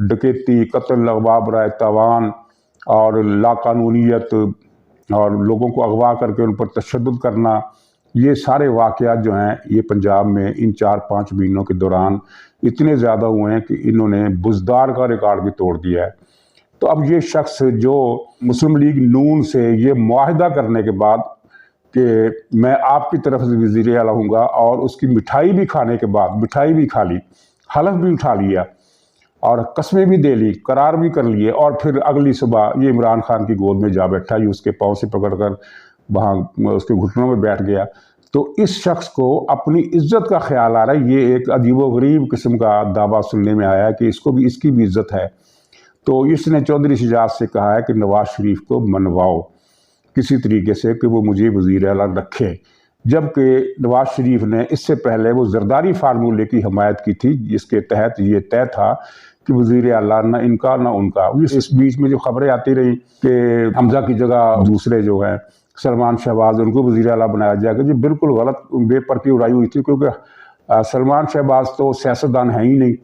ڈکیتی، قتل، اغوا برائے تاوان اور لاقانونیت اور لوگوں کو اغوا کر کے ان پر تشدد کرنا، یہ سارے واقعات جو ہیں یہ پنجاب میں ان 4-5 مہینوں کے دوران اتنے زیادہ ہوئے ہیں کہ انہوں نے بزدار کا ریکارڈ بھی توڑ دیا ہے۔ تو اب یہ شخص جو مسلم لیگ نون سے یہ معاہدہ کرنے کے بعد کہ میں آپ کی طرف سے وزیر اعلیٰ ہوں گا، اور اس کی مٹھائی بھی کھانے کے بعد، مٹھائی بھی کھا لی، حلف بھی اٹھا لیا اور قسمیں بھی دے لی، قرار بھی کر لیے، اور پھر اگلی صبح یہ عمران خان کی گود میں جا بیٹھا، یہ اس کے پاؤں سے پکڑ کر وہاں اس کے گھٹنوں میں بیٹھ گیا۔ تو اس شخص کو اپنی عزت کا خیال آ رہا ہے، یہ ایک عجیب و غریب قسم کا دعویٰ سننے میں آیا ہے کہ اس کو بھی، اس کی بھی عزت ہے۔ تو اس نے چودھری شجاعت سے کہا ہے کہ نواز شریف کو منواؤ کسی طریقے سے کہ وہ مجھے وزیر اعلیٰ رکھے، جبکہ نواز شریف نے اس سے پہلے وہ زرداری فارمولے کی حمایت کی تھی جس کے تحت یہ طے تھا کہ وزیر اعلیٰ نہ ان کا نہ ان کا۔ اس بیچ میں جو خبریں آتی رہی کہ حمزہ کی جگہ دوسرے جو ہیں سلمان شہباز، ان کو وزیر اعلیٰ بنایا جائے گا، یہ بالکل غلط بے پرکی اڑائی ہوئی تھی، کیونکہ سلمان شہباز تو سیاستدان ہیں ہی نہیں،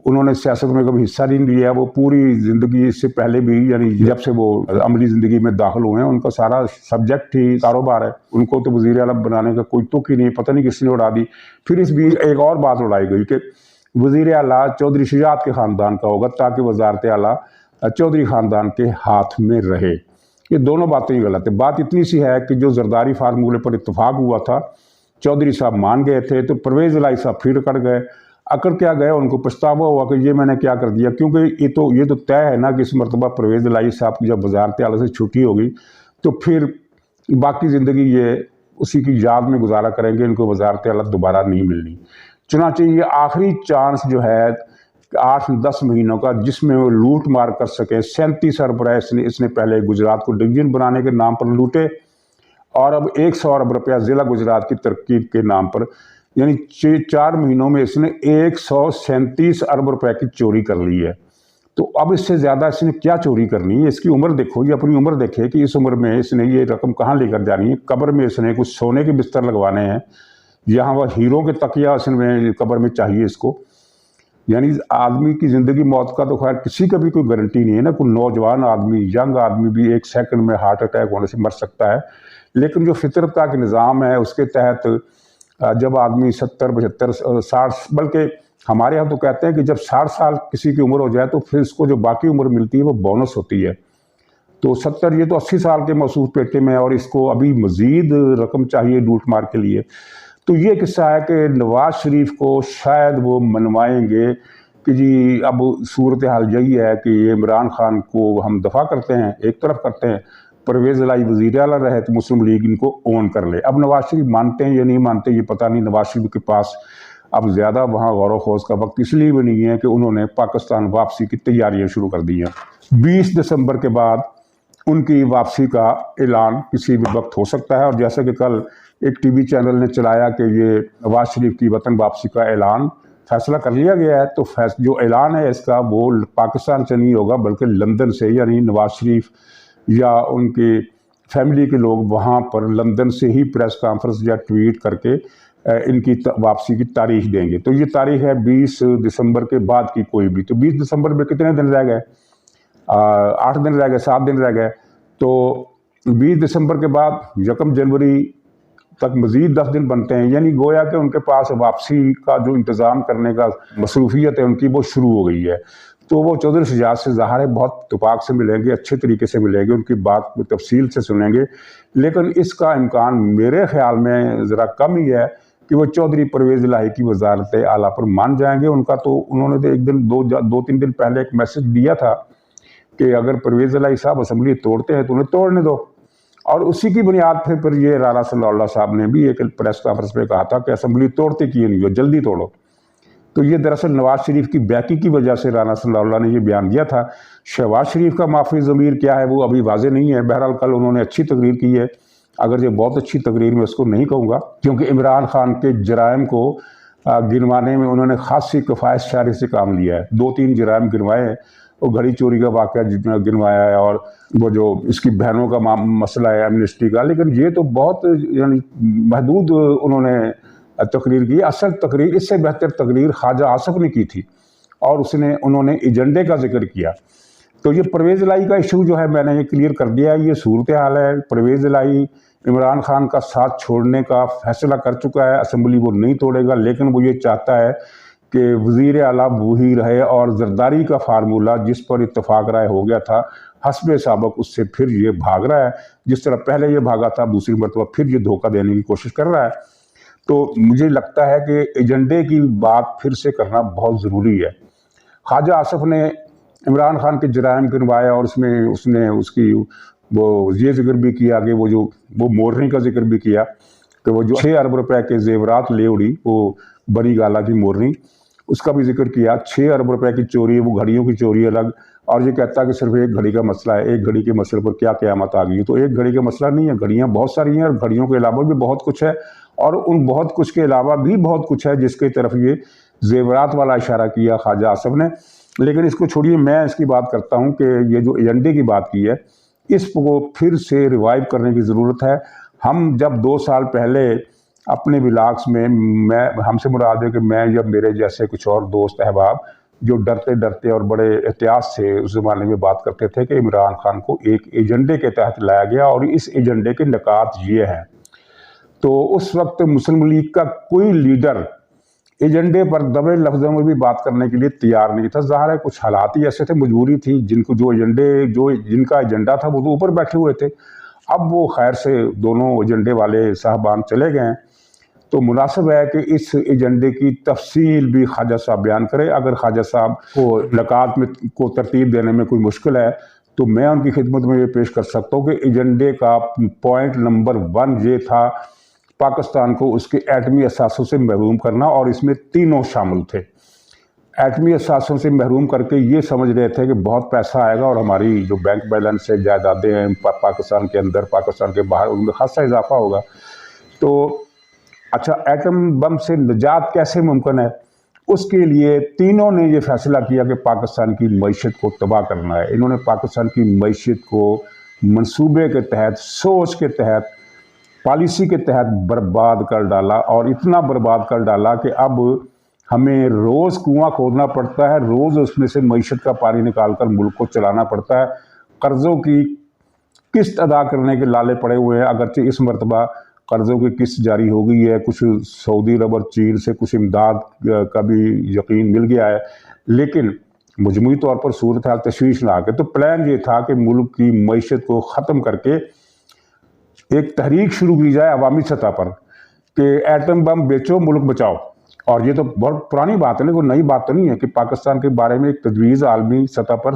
انہوں نے سیاست میں کبھی حصہ نہیں لیا، وہ پوری زندگی اس سے پہلے بھی، یعنی جب سے وہ عملی زندگی میں داخل ہوئے ہیں، ان کا سارا سبجیکٹ ہی کاروبار ہے، ان کو تو وزیر اعلیٰ بنانے کا کوئی تک ہی نہیں، پتہ نہیں کس نے اڑا دی۔ پھر اس بھی ایک اور بات اڑائی گئی کہ وزیر اعلیٰ چودھری شجاعت کے خاندان کا ہوگا تاکہ وزارت اعلیٰ چودھری خاندان کے ہاتھ میں رہے۔ یہ دونوں باتیں ہی غلط ہیں۔ بات اتنی سی ہے کہ جو زرداری فارمولے پر اتفاق ہوا تھا، چودھری صاحب مان گئے تھے، تو پرویز الہی صاحب پھر اکڑ گئے۔ اکڑ کیا گئے، ان کو پچھتاوا ہوا کہ یہ میں نے کیا کر دیا، کیونکہ یہ تو طے ہے نا کہ اس مرتبہ پرویز الہی صاحب کی جب وزارت اعلیٰ سے چھٹی ہوگی تو پھر باقی زندگی یہ اسی کی یاد میں گزارا کریں گے، ان کو وزارت اعلیٰ دوبارہ نہیں ملنی۔ چنانچہ یہ آخری چانس جو ہے 8-10 مہینوں کا، جس میں وہ لوٹ مار کر سکیں۔ 37 ارب روپے اس نے پہلے گجرات کو ڈویژن بنانے کے نام پر لوٹے، اور اب 100 ارب روپیہ ضلع گجرات کی ترقی کے نام پر، یعنی 4 مہینوں میں اس نے 137 ارب روپے کی چوری کر لی ہے۔ تو اب اس سے زیادہ اس نے کیا چوری کرنی ہے؟ اس کی عمر دیکھو، یہ اپنی عمر دیکھے کہ اس عمر میں اس نے یہ رقم کہاں لے کر جانی ہے۔ قبر میں اس نے کچھ سونے کے بستر لگوانے ہیں، یہاں وہ ہیروں کے تکیہ اس میں قبر میں چاہیے اس کو۔ یعنی آدمی کی زندگی موت کا تو خیر کسی کا بھی کوئی گارنٹی نہیں ہے نا، کوئی نوجوان آدمی، ینگ آدمی بھی 1 سیکنڈ میں ہارٹ اٹیک ہونے سے مر سکتا ہے، لیکن جو فطرت کا نظام ہے اس کے تحت جب آدمی 70، 75، 60، بلکہ ہمارے یہاں تو کہتے ہیں کہ جب 60 سال کسی کی عمر ہو جائے تو پھر اس کو جو باقی عمر ملتی ہے وہ بونس ہوتی ہے۔ تو 70، یہ تو 80 سال کے موصوف پیٹے میں، اور اس کو ابھی مزید رقم چاہیے لوٹ مار کے لیے۔ تو یہ قصہ ہے کہ نواز شریف کو شاید وہ منوائیں گے کہ جی اب صورتحال یہی ہے کہ یہ عمران خان کو ہم دفاع کرتے ہیں، ایک طرف کرتے ہیں، پرویز الہی وزیر اعلیٰ رہے تو مسلم لیگ ان کو اون کر لے۔ اب نواز شریف مانتے ہیں یا نہیں مانتے یہ پتہ نہیں، نواز شریف کے پاس اب زیادہ وہاں غور و خوض کا وقت اس لیے بھی نہیں ہے کہ انہوں نے پاکستان واپسی کی تیاریاں شروع کر دی ہیں۔ 20 دسمبر کے بعد ان کی واپسی کا اعلان کسی بھی وقت ہو سکتا ہے، اور جیسا کہ کل ایک ٹی وی چینل نے چلایا کہ یہ نواز شریف کی وطن واپسی کا اعلان فیصلہ کر لیا گیا ہے، تو جو اعلان ہے اس کا وہ پاکستان سے نہیں ہوگا بلکہ لندن سے، یعنی نواز شریف یا ان کی فیملی کے لوگ وہاں پر لندن سے ہی پریس کانفرنس یا ٹویٹ کر کے ان کی واپسی کی تاریخ دیں گے۔ تو یہ تاریخ ہے 20 دسمبر کے بعد کی کوئی بھی۔ تو 20 دسمبر میں کتنے دن رہ گئے؟ 8 دن رہ گئے، 7 دن رہ گئے۔ تو 20 دسمبر کے بعد 1 جنوری تک مزید 10 دن بنتے ہیں، یعنی گویا کہ ان کے پاس واپسی کا جو انتظام کرنے کا مصروفیت ہے ان کی وہ شروع ہو گئی ہے۔ تو وہ چودھری شجاعت سے ظاہر ہے بہت اتفاق سے ملیں گے، اچھے طریقے سے ملیں گے، ان کی بات کو تفصیل سے سنیں گے، لیکن اس کا امکان میرے خیال میں ذرا کم ہی ہے کہ وہ چودھری پرویز الہی کی وزارت اعلیٰ پر مان جائیں گے۔ ان کا تو انہوں نے تو ایک دن 2-3 دن پہلے ایک میسج دیا تھا کہ اگر پرویز الہی صاحب اسمبلی توڑتے ہیں تو انہیں توڑنے دو، اور اسی کی بنیاد پھر یہ رانا صلی اللہ صاحب نے بھی ایک پریس کانفرنس میں کہا تھا کہ اسمبلی توڑتے کیوں نہیں ہو، جلدی توڑو۔ تو یہ دراصل نواز شریف کی بیکی کی وجہ سے رانا صلی اللہ نے یہ بیان دیا تھا۔ شہباز شریف کا معافی ضمیر کیا ہے وہ ابھی واضح نہیں ہے۔ بہرحال کل انہوں نے اچھی تقریر کی ہے، اگر یہ بہت اچھی تقریر میں اس کو نہیں کہوں گا، کیونکہ عمران خان کے جرائم کو گنوانے میں انہوں نے خاصی کفایت شعری سے کام لیا ہے۔ 2-3 جرائم گنوائے ہیں، وہ گھڑی چوری کا واقعہ گنوایا ہے، اور وہ جو اس کی بہنوں کا مسئلہ ہے ایمنسٹی کا، لیکن یہ تو بہت یعنی محدود انہوں نے تقریر کی۔ اصل تقریر، اس سے بہتر تقریر خواجہ آصف نے کی تھی، اور انہوں نے ایجنڈے کا ذکر کیا۔ تو یہ پرویز الہی کا ایشو جو ہے میں نے یہ کلیئر کر دیا، یہ صورتحال ہے۔ پرویز الہی عمران خان کا ساتھ چھوڑنے کا فیصلہ کر چکا ہے، اسمبلی وہ نہیں توڑے گا، لیکن وہ یہ چاہتا ہے کہ وزیر اعلیٰ وہی رہے، اور زرداری کا فارمولہ جس پر اتفاق رائے ہو گیا تھا حسب سابق اس سے پھر یہ بھاگ رہا ہے، جس طرح پہلے یہ بھاگا تھا، دوسری مرتبہ پھر یہ دھوکہ دینے کی کوشش کر رہا ہے۔ تو مجھے لگتا ہے کہ ایجنڈے کی بات پھر سے کرنا بہت ضروری ہے۔ خواجہ آصف نے عمران خان کے جرائم گنوایا، اور اس نے اس کی وہ یہ ذکر بھی کیا کہ وہ مورنی کا ذکر بھی کیا کہ وہ جو 6 ارب روپے کے زیورات لے اڑی، وہ بڑی گالا کی مورنی، اس کا بھی ذکر کیا۔ 6 ارب روپے کی چوری ہے، وہ گھڑیوں کی چوری الگ، اور یہ کہتا ہے کہ صرف ایک گھڑی کا مسئلہ ہے، ایک گھڑی کے مسئلے پر کیا قیامت آ گئی ہے۔ تو ایک گھڑی کا مسئلہ نہیں ہے، گھڑیاں بہت ساری ہیں، اور گھڑیوں کے علاوہ بھی بہت کچھ ہے، اور ان بہت کچھ کے علاوہ بھی بہت کچھ ہے جس کی طرف یہ زیورات والا اشارہ کیا خواجہ آصف نے۔ لیکن اس کو چھوڑیے، میں اس کی بات کرتا ہوں کہ یہ جو ایجنڈے کی بات کی ہے، اس کو پھر سے ریوائیو کرنے کی ضرورت ہے۔ ہم جب 2 سال پہلے اپنے ولاگس میں ہم سے مراد ہے کہ میں یا میرے جیسے کچھ اور دوست احباب جو ڈرتے ڈرتے اور بڑے احتیاط سے اس زمانے میں بات کرتے تھے کہ عمران خان کو ایک ایجنڈے کے تحت لایا گیا، اور اس ایجنڈے کے نکات یہ ہیں، تو اس وقت مسلم لیگ کا کوئی لیڈر ایجنڈے پر دبے لفظوں میں بھی بات کرنے کے لیے تیار نہیں تھا۔ ظاہر ہے کچھ حالات ہی ایسے تھے، مجبوری تھی، جن کا ایجنڈا تھا وہ تو اوپر بیٹھے ہوئے تھے۔ اب وہ خیر سے دونوں ایجنڈے والے صاحبان چلے گئے ہیں، تو مناسب ہے کہ اس ایجنڈے کی تفصیل بھی خواجہ صاحب بیان کرے۔ اگر خواجہ صاحب کو نکات میں کو ترتیب دینے میں کوئی مشکل ہے تو میں ان کی خدمت میں یہ پیش کر سکتا ہوں کہ ایجنڈے کا پوائنٹ نمبر 1 یہ تھا پاکستان کو اس کے ایٹمی اثاثوں سے محروم کرنا، اور اس میں تینوں شامل تھے۔ ایٹمی اثاثوں سے محروم کر کے یہ سمجھ رہے تھے کہ بہت پیسہ آئے گا اور ہماری جو بینک بیلنس سے جائیدادیں ہیں پاکستان کے اندر، پاکستان کے باہر، ان میں خاصا اضافہ ہوگا۔ تو اچھا، ایٹم بم سے نجات کیسے ممکن ہے؟ اس کے لیے تینوں نے یہ فیصلہ کیا کہ پاکستان کی معیشت کو تباہ کرنا ہے۔ انہوں نے پاکستان کی معیشت کو منصوبے کے تحت، سوچ کے تحت، پالیسی کے تحت برباد کر ڈالا، اور اتنا برباد کر ڈالا کہ اب ہمیں روز کنواں کھودنا پڑتا ہے، روز اس میں سے معیشت کا پانی نکال کر ملک کو چلانا پڑتا ہے۔ قرضوں کی قسط ادا کرنے کے لالے پڑے ہوئے ہیں، اگرچہ اس مرتبہ قرضوں کی قسط جاری ہو گئی ہے، کچھ سعودی عرب اور چین سے کچھ امداد کا بھی یقین مل گیا ہے، لیکن مجموعی طور پر صورتحال تشویشناک ہے۔ تو پلان یہ تھا کہ ملک کی معیشت کو ختم کر کے ایک تحریک شروع کی جائے عوامی سطح پر کہ ایٹم بم بیچو ملک بچاؤ۔ اور یہ تو بہت پرانی بات ہے نا، کوئی نئی بات تو نہیں ہے کہ پاکستان کے بارے میں ایک تجویز عالمی سطح پر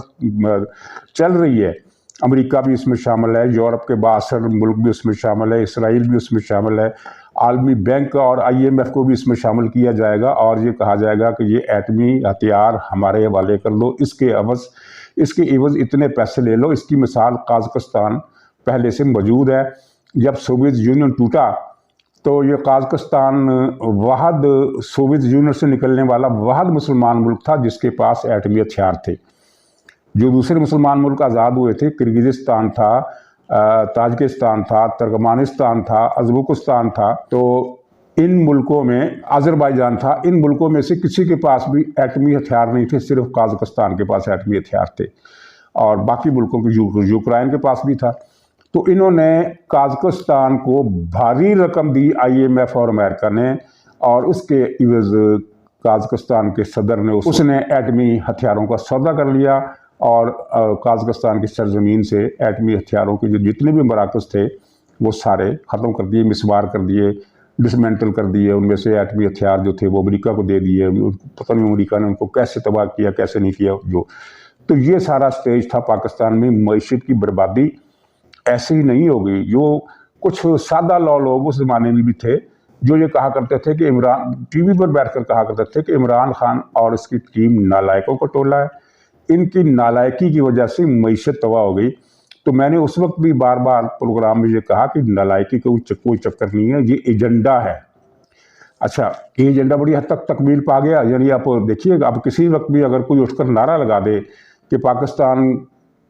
چل رہی ہے۔ امریکہ بھی اس میں شامل ہے، یورپ کے بااثر ملک بھی اس میں شامل ہے، اسرائیل بھی اس میں شامل ہے، عالمی بینک اور IMF کو بھی اس میں شامل کیا جائے گا، اور یہ کہا جائے گا کہ یہ ایٹمی ہتھیار ہمارے حوالے کر دو، اس کے عوض اتنے پیسے لے لو۔ اس کی مثال قازقستان پہلے سے موجود ہے۔ جب سوویت یونین ٹوٹا تو یہ قازقستان واحد سوویت یونین سے نکلنے والا واحد مسلمان ملک تھا جس کے پاس ایٹمی ہتھیار تھے۔ جو دوسرے مسلمان ملک آزاد ہوئے تھے، کرغزستان تھا، تاجکستان تھا، ترکمانستان تھا، ازبکستان تھا، تو ان ملکوں میں آذربائیجان تھا، ان ملکوں میں سے کسی کے پاس بھی ایٹمی ہتھیار نہیں تھے، صرف قازقستان کے پاس ایٹمی ہتھیار تھے، اور باقی ملکوں کے یوکرائن کے پاس بھی تھا۔ تو انہوں نے قازقستان کو بھاری رقم دی IMF اور امریکہ نے، اور اس کے عوض قازقستان کے صدر نے اس نے ایٹمی ہتھیاروں کا سودا کر لیا، اور قازقستان کی سرزمین سے ایٹمی ہتھیاروں کے جو جتنے بھی مراکز تھے وہ سارے ختم کر دیے، مسمار کر دیے، ڈسمینٹل کر دیے۔ ان میں سے ایٹمی ہتھیار جو تھے وہ امریکہ کو دے دیے، پتہ نہیں امریکہ نے ان کو کیسے تباہ کیا کیسے نہیں کیا۔ تو یہ سارا سٹیج تھا پاکستان میں۔ معیشت کی بربادی ایسے ہی نہیں ہوگی۔ جو کچھ سادہ لوگ اس زمانے میں بھی تھے جو یہ کہا کرتے تھے کہ ٹی وی پر بیٹھ کر کہا کرتے تھے کہ عمران خان اور اس کی ٹیم نالائقوں کا ٹولہ ہے، ان کی نالائقی کی وجہ سے معیشت تباہ ہو گئی۔ تو میں نے اس وقت بھی بار بار پروگرام میں یہ کہا کہ نالائقی کا کوئی چکر نہیں ہے، یہ ایجنڈا ہے۔ اچھا، یہ ایجنڈا بڑی حد تک تکمیل پا گیا، یعنی آپ دیکھیے اب کسی وقت بھی اگر کوئی اٹھ کر نعرہ لگا دے کہ پاکستان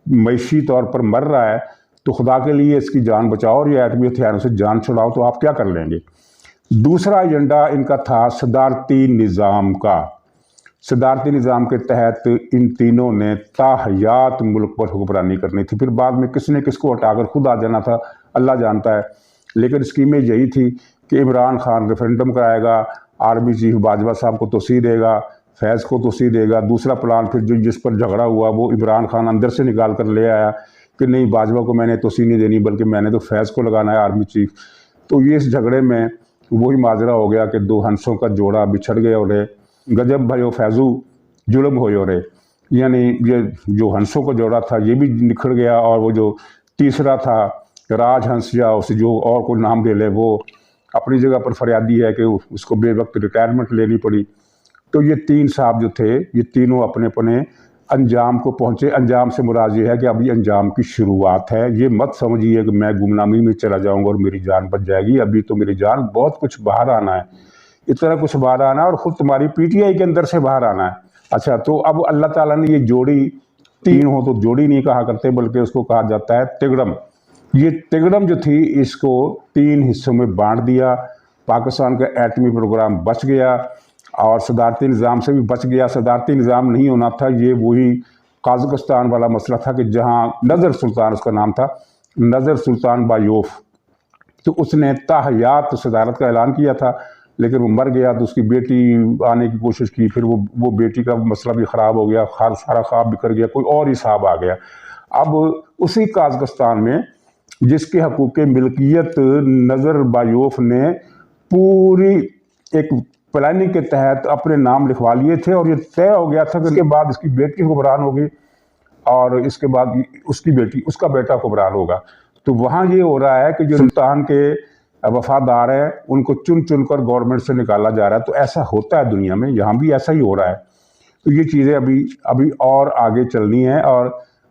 معیشی طور پر مر رہا ہے تو خدا کے لیے اس کی جان بچاؤ اور یہ ایٹمی ہتھیاروں سے جان چھڑاؤ، تو آپ کیا کر لیں گے؟ دوسرا ایجنڈا ان کا تھا صدارتی نظام کا۔ صدارتی نظام کے تحت ان تینوں نے تاحیات ملک پر حکمرانی کرنی تھی، پھر بعد میں کس نے کس کو ہٹا کر خود آ جانا تھا اللہ جانتا ہے، لیکن اسکیمیں یہی تھی کہ عمران خان ریفرینڈم کرائے گا، آرمی چیف باجوہ صاحب کو توسیع دے گا، فیض کو توسیع دے گا، دوسرا پلان پھر جس پر جھگڑا ہوا وہ عمران خان اندر سے نکال کر لے آیا کہ نہیں باجوہ کو میں نے توسیع نہیں دینی بلکہ میں نے تو فیض کو لگانا ہے آرمی چیف۔ تو یہ اس جھگڑے میں وہی ماجرا ہو گیا کہ دو ہنسوں کا جوڑا بچھڑ گئے اور گجب بھائیو فیضو ظلم ہوئے اور یعنی یہ جو ہنسوں کا جوڑا تھا یہ بھی نکھڑ گیا، اور وہ جو تیسرا تھا راج ہنس یا اسے جو اور کوئی نام دے لے وہ اپنی جگہ پر فریادی ہے کہ اس کو بے وقت ریٹائرمنٹ لینی پڑی۔ تو یہ تین صاحب جو تھے یہ تینوں اپنے اپنے انجام کو پہنچے۔ انجام سے مراد یہ ہے کہ ابھی انجام کی شروعات ہے، یہ مت سمجھیے کہ میں گمنامی میں چلا جاؤں گا اور میری جان بچ جائے گی، ابھی تو میری جان بہت کچھ باہر آنا ہے، اتنا کچھ باہر آنا ہے اور خود تمہاری پی ٹی آئی کے اندر سے باہر آنا ہے۔ اچھا تو اب اللہ تعالیٰ نے یہ جوڑی، تین ہو تو جوڑی نہیں کہا کرتے بلکہ اس کو کہا جاتا ہے تگڑم، یہ تگڑم جو تھی اس کو تین حصوں میں بانٹ دیا۔ پاکستان کا ایٹمی پروگرام بچ گیا اور صدارتی نظام سے بھی بچ گیا۔ صدارتی نظام نہیں ہونا تھا، یہ وہی قازقستان والا مسئلہ تھا کہ جہاں نظر سلطان اس کا نام تھا، نظر سلطان بایوف، تو اس نے تاحیات صدارت کا اعلان کیا تھا لیکن وہ مر گیا، تو اس کی بیٹی آنے کی کوشش کی، پھر وہ بیٹی کا مسئلہ بھی خراب ہو گیا، سارا خواب بکھر گیا، کوئی اور ہی صاحب آ گیا۔ اب اسی قازقستان میں جس کے حقوق ملکیت نظر بایوف نے پوری ایک پلاننگ کے تحت اپنے نام لکھوا لیے تھے، اور یہ طے ہو گیا تھا کہ اس کے بعد اس کی بیٹی حکمران ہوگی اور اس کے بعد اس کی بیٹی اس کا بیٹا حکمران ہوگا۔ تو وہاں یہ ہو رہا ہے کہ جو سلطان کے وفادار ہیں ان کو چن چن کر گورنمنٹ سے نکالا جا رہا ہے، تو ایسا ہوتا ہے دنیا میں، یہاں بھی ایسا ہی ہو رہا ہے۔ تو یہ چیزیں ابھی اور آگے چلنی ہیں، اور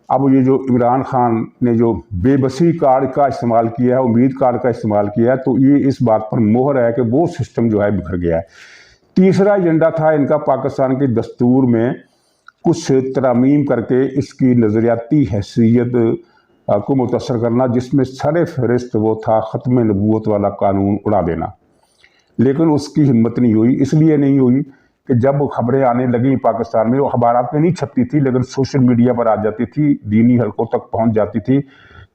اب یہ جو عمران خان نے جو بے بسی کارڈ کا استعمال کیا ہے، امید کارڈ کا استعمال کیا ہے، تو یہ اس بات پر مہر ہے کہ وہ سسٹم جو ہے بکھر گیا ہے۔ تیسرا ایجنڈا تھا ان کا پاکستان کے دستور میں کچھ ترامیم کر کے اس کی نظریاتی حیثیت کو متاثر کرنا، جس میں سر فہرست وہ تھا ختم نبوت والا قانون اڑا دینا، لیکن اس کی ہمت نہیں ہوئی۔ اس لیے نہیں ہوئی کہ جب خبریں آنے لگیں پاکستان میں، وہ اخبارات میں نہیں چھپتی تھی لیکن سوشل میڈیا پر آ جاتی تھی، دینی حلقوں تک پہنچ جاتی تھی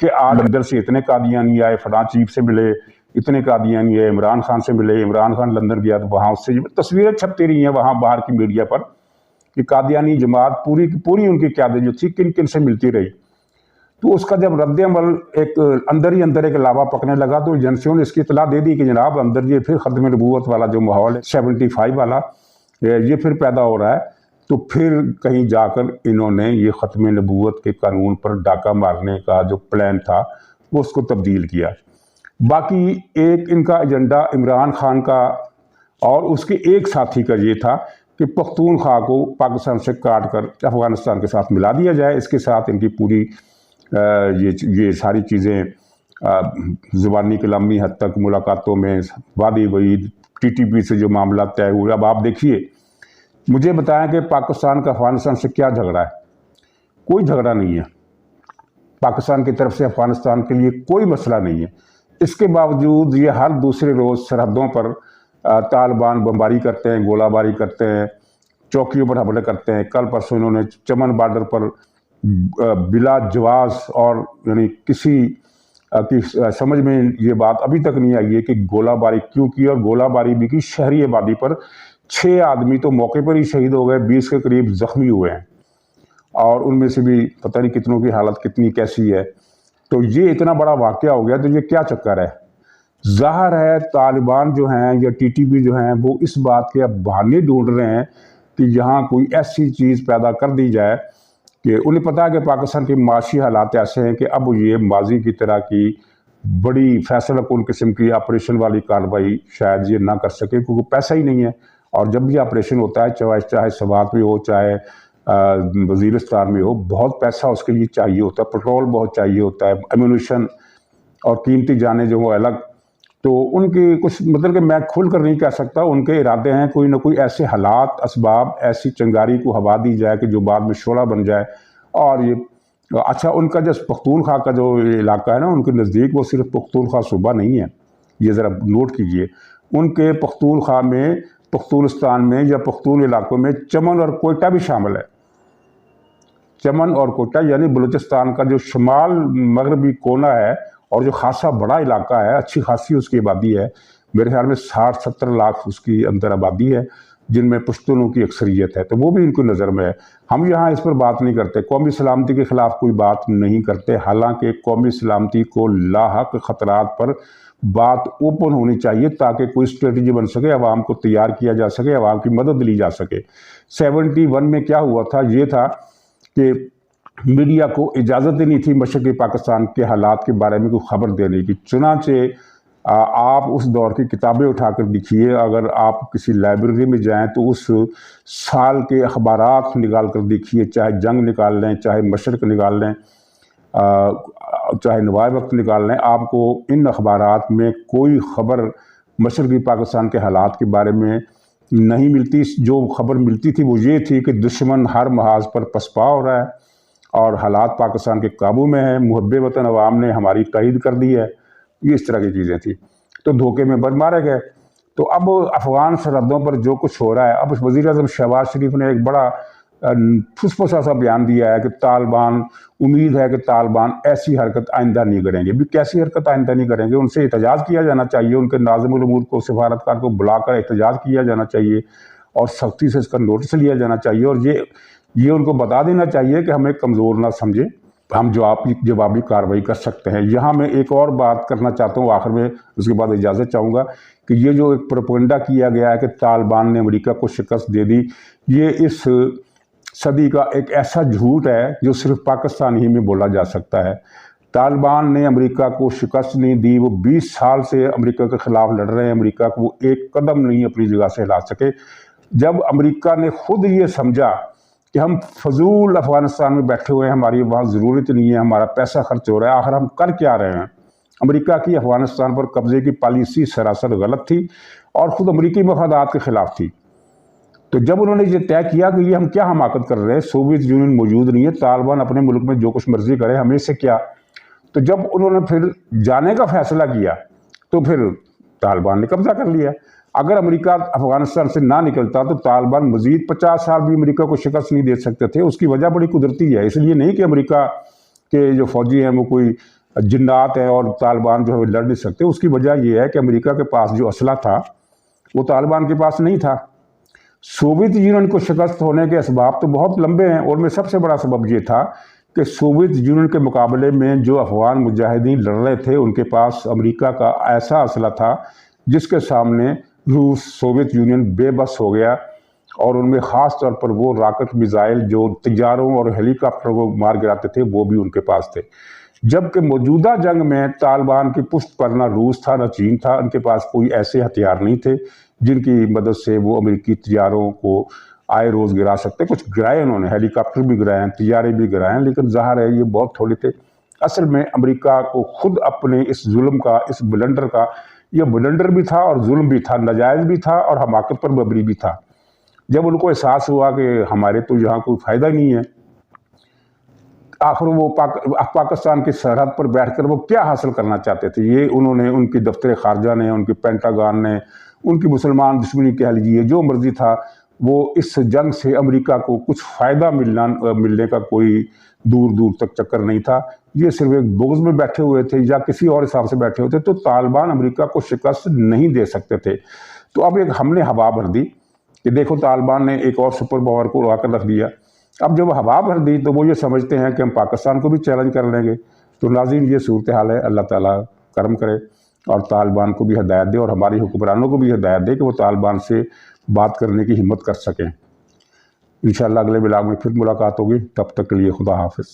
کہ آج اندر سے اتنے قادیانی آئے، فلاں چیف سے ملے، اتنے قادیانی آئے، عمران خان سے ملے، عمران خان لندن گیا تو وہاں اس سے تصویریں چھپتی رہی ہیں وہاں باہر کی میڈیا پر کہ قادیانی جماعت پوری کی پوری ان کی قیادت جو تھی کن کن سے ملتی رہی۔ تو اس کا جب رد عمل ایک اندر ہی اندر ایک لاوا پکنے لگا تو ایجنسیوں نے اس کی اطلاع دے دی کہ جناب اندر یہ پھر ختم نبوت والا جو ماحول ہے 75 والا یہ پھر پیدا ہو رہا ہے۔ تو پھر کہیں جا کر انہوں نے یہ ختم نبوت کے قانون پر ڈاکہ مارنے کا جو پلان تھا وہ اس کو تبدیل کیا۔ باقی ایک ان کا ایجنڈا عمران خان کا اور اس کے ایک ساتھی کا یہ تھا کہ پختونخوا کو پاکستان سے کاٹ کر افغانستان کے ساتھ ملا دیا جائے۔ اس کے ساتھ ان کی پوری یہ ساری چیزیں زبانی کلامی حد تک ملاقاتوں میں وعدے وعید ٹی ٹی پی سے جو معاملات طے ہوئے۔ اب آپ دیکھیے، مجھے بتائیں کہ پاکستان کا افغانستان سے کیا جھگڑا ہے؟ کوئی جھگڑا نہیں ہے، پاکستان کی طرف سے افغانستان کے لیے کوئی مسئلہ نہیں ہے۔ اس کے باوجود یہ ہر دوسرے روز سرحدوں پر طالبان بمباری کرتے ہیں، گولہ باری کرتے ہیں، چوکیوں پر حملے کرتے ہیں۔ کل پرسوں انہوں نے چمن بارڈر پر بلا جواز اور یعنی کسی کی سمجھ میں یہ بات ابھی تک نہیں آئی ہے کہ گولہ باری کیوں کی، اور گولہ باری بھی کی شہری آبادی پر۔ 6 آدمی تو موقع پر ہی شہید ہو گئے، 20 کے قریب زخمی ہوئے ہیں، اور ان میں سے بھی پتہ نہیں کتنوں کی حالت کتنی کیسی ہے۔ تو یہ اتنا بڑا واقعہ ہو گیا، تو یہ کیا چکر ہے؟ ظاہر ہے طالبان جو ہیں یا ٹی ٹی پی جو ہیں وہ اس بات کے اب بہانے ڈھونڈ رہے ہیں کہ یہاں کوئی ایسی چیز پیدا کر دی جائے کہ انہیں پتہ ہے کہ پاکستان کے معاشی حالات ایسے ہیں کہ اب یہ ماضی کی طرح کی بڑی فیصلہ کن قسم کی آپریشن والی کارروائی شاید یہ نہ کر سکے، کیونکہ پیسہ ہی نہیں ہے۔ اور جب بھی آپریشن ہوتا ہے چاہے سوات میں ہو، چاہے وزیرستان میں ہو، بہت پیسہ اس کے لیے چاہیے ہوتا ہے، پٹرول بہت چاہیے ہوتا ہے، ایمونیشن اور قیمتی جانیں جو وہ الگ۔ تو ان کی کچھ مطلب کہ میں کھل کر نہیں کہہ سکتا، ان کے ارادے ہیں کوئی نہ کوئی ایسے حالات اسباب ایسی چنگاری کو ہوا دی جائے کہ جو بعد میں شعلہ بن جائے۔ اور یہ اچھا ان کا جو پختونخوا کا جو علاقہ ہے نا، ان کے نزدیک وہ صرف پختونخوا صوبہ نہیں ہے، یہ ذرا نوٹ کیجئے۔ ان کے پختونخوا میں پختونستان میں یا پختون علاقوں میں چمن اور کوئٹہ بھی شامل ہے۔ چمن اور کوئٹہ یعنی بلوچستان کا جو شمال مغربی کونا ہے اور جو خاصا بڑا علاقہ ہے، اچھی خاصی اس کی آبادی ہے، میرے خیال میں 60-70 لاکھ اس کی اندر آبادی ہے، جن میں پشتونوں کی اکثریت ہے، تو وہ بھی ان کی نظر میں ہے۔ ہم یہاں اس پر بات نہیں کرتے، قومی سلامتی کے خلاف کوئی بات نہیں کرتے، حالانکہ قومی سلامتی کو لاحق خطرات پر بات اوپن ہونی چاہیے تاکہ کوئی اسٹریٹجی بن سکے، عوام کو تیار کیا جا سکے، عوام کی مدد لی جا سکے۔ 71 میں کیا ہوا تھا، یہ تھا کہ میڈیا کو اجازت ہی نہیں تھی مشرقی پاکستان کے حالات کے بارے میں کوئی خبر دینے کی، چنانچہ آپ اس دور کی کتابیں اٹھا کر دیکھیے، اگر آپ کسی لائبریری میں جائیں تو اس سال کے اخبارات نکال کر دیکھیے، چاہے جنگ نکال لیں، چاہے مشرق نکال لیں، چاہے نوائے وقت نکال لیں، آپ کو ان اخبارات میں کوئی خبر مشرقی پاکستان کے حالات کے بارے میں نہیں ملتی۔ جو خبر ملتی تھی وہ یہ تھی کہ دشمن ہر محاذ پر پسپا ہو رہا ہے اور حالات پاکستان کے قابو میں ہیں، محب وطن عوام نے ہماری تائید کر دی ہے، یہ اس طرح کی چیزیں تھیں، تو دھوکے میں بر مارے گئے۔ تو اب افغان سرحدوں پر جو کچھ ہو رہا ہے، اب وزیر اعظم شہباز شریف نے ایک بڑا پھسپھسا سا بیان دیا ہے کہ طالبان، امید ہے کہ طالبان ایسی حرکت آئندہ نہیں کریں گے۔ بھی کیسی حرکت آئندہ نہیں کریں گے؟ ان سے احتجاج کیا جانا چاہیے، ان کے ناظم الامور کو، سفارتکار کو بلا کر احتجاج کیا جانا چاہیے اور سختی سے اس کا نوٹس لیا جانا چاہیے، اور یہ ان کو بتا دینا چاہیے کہ ہمیں کمزور نہ سمجھے، ہم جوابی کارروائی کر سکتے ہیں۔ یہاں میں ایک اور بات کرنا چاہتا ہوں آخر میں، اس کے بعد اجازت چاہوں گا، کہ یہ جو ایک پروپیگنڈا کیا گیا ہے کہ طالبان نے امریکہ کو شکست دے دی، یہ اس صدی کا ایک ایسا جھوٹ ہے جو صرف پاکستان ہی میں بولا جا سکتا ہے۔ طالبان نے امریکہ کو شکست نہیں دی، وہ 20 سال سے امریکہ کے خلاف لڑ رہے ہیں، امریکہ کو وہ ایک قدم نہیں اپنی جگہ سے ہلا سکے۔ جب امریکہ نے خود یہ سمجھا کہ ہم فضول افغانستان میں بیٹھے ہوئے ہیں، ہماری وہاں ضرورت نہیں ہے، ہمارا پیسہ خرچ ہو رہا ہے، آخر ہم کر کیا رہے ہیں؟ امریکہ کی افغانستان پر قبضے کی پالیسی سراسر غلط تھی اور خود امریکی مفادات کے خلاف تھی۔ تو جب انہوں نے یہ طے کیا کہ یہ ہم کیا حماقت کر رہے ہیں، سوویت یونین موجود نہیں ہے، طالبان اپنے ملک میں جو کچھ مرضی کرے، ہمیں سے کیا؟ تو جب انہوں نے پھر جانے کا فیصلہ کیا تو پھر طالبان نے قبضہ کر لیا۔ اگر امریکہ افغانستان سے نہ نکلتا تو طالبان مزید 50 سال بھی امریکہ کو شکست نہیں دے سکتے تھے۔ اس کی وجہ بڑی قدرتی ہے، اس لیے نہیں کہ امریکہ کے جو فوجی ہیں وہ کوئی جنات ہیں اور طالبان جو ہے لڑ نہیں سکتے، اس کی وجہ یہ ہے کہ امریکہ کے پاس جو اسلحہ تھا وہ طالبان کے پاس نہیں تھا۔ سوویت یونین کو شکست ہونے کے اسباب تو بہت لمبے ہیں، اور میں سب سے بڑا سبب یہ تھا کہ سوویت یونین کے مقابلے میں جو افغان مجاہدین لڑ رہے تھے ان کے پاس امریکہ کا ایسا اسلحہ تھا جس کے سامنے روس، سوویت یونین بے بس ہو گیا، اور ان میں خاص طور پر وہ راکٹ میزائل جو طیاروں اور ہیلی کاپٹر کو مار گراتے تھے وہ بھی ان کے پاس تھے۔ جبکہ موجودہ جنگ میں طالبان کی پشت پر نہ روس تھا نہ چین تھا، ان کے پاس کوئی ایسے ہتھیار نہیں تھے جن کی مدد سے وہ امریکی طیاروں کو آئے روز گرا سکتے۔ کچھ گرائے انہوں نے، ہیلی کاپٹر بھی گرائے ہیں، طیارے بھی گرائے ہیں، لیکن ظاہر ہے یہ بہت تھوڑے تھے۔ اصل میں امریکہ کو خود اپنے اس ظلم کا، اس بلنڈر کا، یہ بلنڈر بھی تھا اور ظلم بھی تھا، ناجائز بھی تھا اور حماقت پر مبنی بھی تھا۔ جب ان کو احساس ہوا کہ ہمارے تو یہاں کوئی فائدہ ہی نہیں ہے، آخر وہ پاکستان کی سرحد پر بیٹھ کر وہ کیا حاصل کرنا چاہتے تھے؟ یہ انہوں نے، ان کی دفتر خارجہ نے، ان کی پینٹاگان نے، ان کی مسلمان دشمنی کہہ لیجیے، جو مرضی تھا، وہ اس جنگ سے امریکہ کو کچھ فائدہ ملنے کا کوئی دور دور تک چکر نہیں تھا۔ یہ صرف ایک بغض میں بیٹھے ہوئے تھے یا کسی اور حساب سے بیٹھے ہوئے تھے، تو طالبان امریکہ کو شکست نہیں دے سکتے تھے۔ تو اب ایک ہم نے ہوا بھر دی کہ دیکھو طالبان نے ایک اور سپر پاور کو اڑا کر رکھ دیا۔ اب جب ہوا بھر دی تو وہ یہ سمجھتے ہیں کہ ہم پاکستان کو بھی چیلنج کر لیں گے۔ تو ناظرین یہ صورتحال ہے، اللہ تعالیٰ کرم کرے اور طالبان کو بھی ہدایت دے اور ہماری حکمرانوں کو بھی ہدایت دے کہ وہ طالبان سے بات کرنے کی ہمت کر سکیں۔ انشاءاللہ اگلے بلاگ میں پھر ملاقات ہوگی، تب تک کے لیے خدا حافظ۔